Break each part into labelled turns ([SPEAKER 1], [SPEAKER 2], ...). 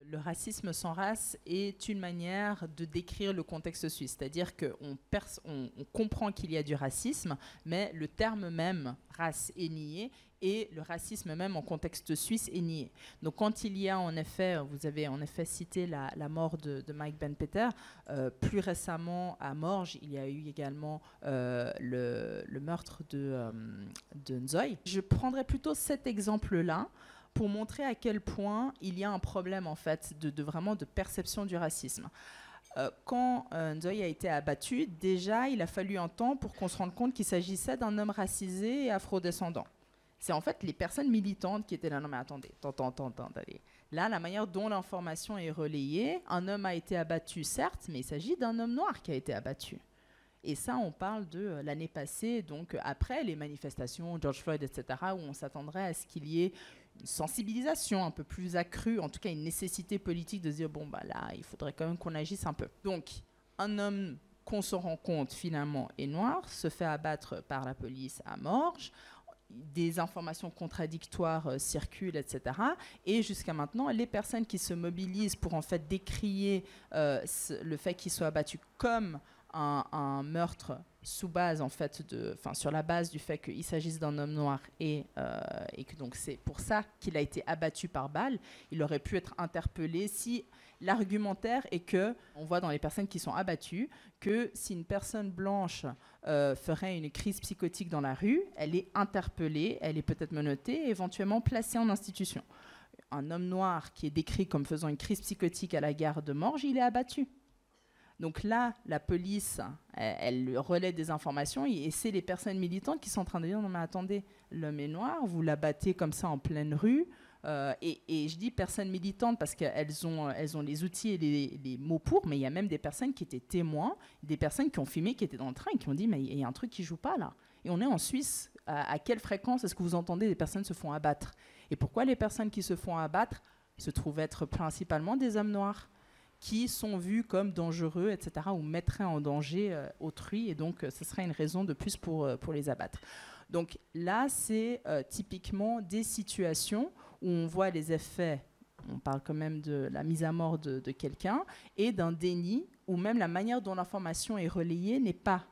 [SPEAKER 1] Le racisme sans race est une manière de décrire le contexte suisse, c'est-à-dire qu'on comprend qu'il y a du racisme, mais le terme même race est nié et le racisme même en contexte suisse est nié. Donc quand il y a en effet, vous avez en effet cité la mort de Mike Ben Peter, plus récemment à Morges, il y a eu également le meurtre de Nzoï. Je prendrais plutôt cet exemple-là pour montrer à quel point il y a un problème en fait vraiment de perception du racisme. Quand Nzoï a été abattu, déjà il a fallu un temps pour qu'on se rende compte qu'il s'agissait d'un homme racisé et afrodescendant. C'est en fait les personnes militantes qui étaient là. Non mais attendez. Là, la manière dont l'information est relayée, un homme a été abattu, certes, mais il s'agit d'un homme noir qui a été abattu. Et ça, on parle de l'année passée, donc après les manifestations, George Floyd, etc., où on s'attendrait à ce qu'il y ait une sensibilisation un peu plus accrue, en tout cas une nécessité politique de se dire, bon, bah là, il faudrait quand même qu'on agisse un peu. Donc, un homme qu'on se rend compte finalement est noir, se fait abattre par la police à Morges, des informations contradictoires circulent, etc. Et jusqu'à maintenant, les personnes qui se mobilisent pour en fait décrier le fait qu'il soit abattu comme un meurtre sous base en fait sur la base du fait qu'il s'agisse d'un homme noir et que donc c'est pour ça qu'il a été abattu par balle. Il aurait pu être interpellé si l'argumentaire est que on voit dans les personnes qui sont abattues que si une personne blanche ferait une crise psychotique dans la rue, elle est interpellée, elle est peut-être menottée et éventuellement placée en institution. Un homme noir qui est décrit comme faisant une crise psychotique à la gare de Morges, il est abattu. Donc là, la police, elle relaie des informations et c'est les personnes militantes qui sont en train de dire non mais attendez, l'homme est noir, vous l'abattez comme ça en pleine rue. Et je dis personnes militantes parce qu'elles ont les outils et les mots pour, mais il y a même des personnes qui étaient témoins, des personnes qui ont filmé, qui étaient dans le train et qui ont dit mais il y a un truc qui joue pas là. Et on est en Suisse, à quelle fréquence est-ce que vous entendez des personnes se font abattre? Et pourquoi les personnes qui se font abattre se trouvent être principalement des hommes noirs qui sont vus comme dangereux, etc., ou mettraient en danger autrui, et donc ce serait une raison de plus pour les abattre. Donc là, c'est typiquement des situations où on voit les effets, on parle quand même de la mise à mort de quelqu'un, et d'un déni, où même la manière dont l'information est relayée n'est pas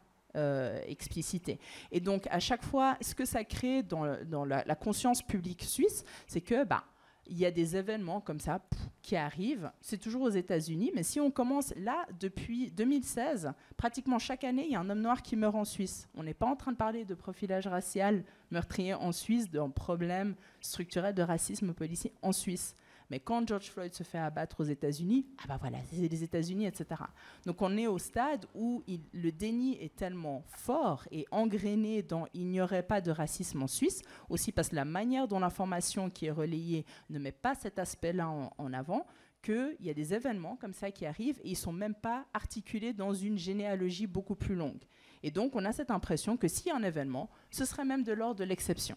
[SPEAKER 1] explicitée. Et donc, à chaque fois, ce que ça crée dans la conscience publique suisse, c'est que il y a des événements comme ça qui arrivent. C'est toujours aux États-Unis, mais si on commence là, depuis 2016, pratiquement chaque année, il y a un homme noir qui meurt en Suisse. On n'est pas en train de parler de profilage racial meurtrier en Suisse, d'un problème structurel de racisme policier en Suisse. Mais quand George Floyd se fait abattre aux États-Unis, voilà, c'est les États-Unis, etc. Donc on est au stade où le déni est tellement fort et engrainé dans il n'y aurait pas de racisme en Suisse, aussi parce que la manière dont l'information qui est relayée ne met pas cet aspect-là en avant, qu'il y a des événements comme ça qui arrivent et ils ne sont même pas articulés dans une généalogie beaucoup plus longue. Et donc on a cette impression que s'il y a un événement, ce serait même de l'ordre de l'exception.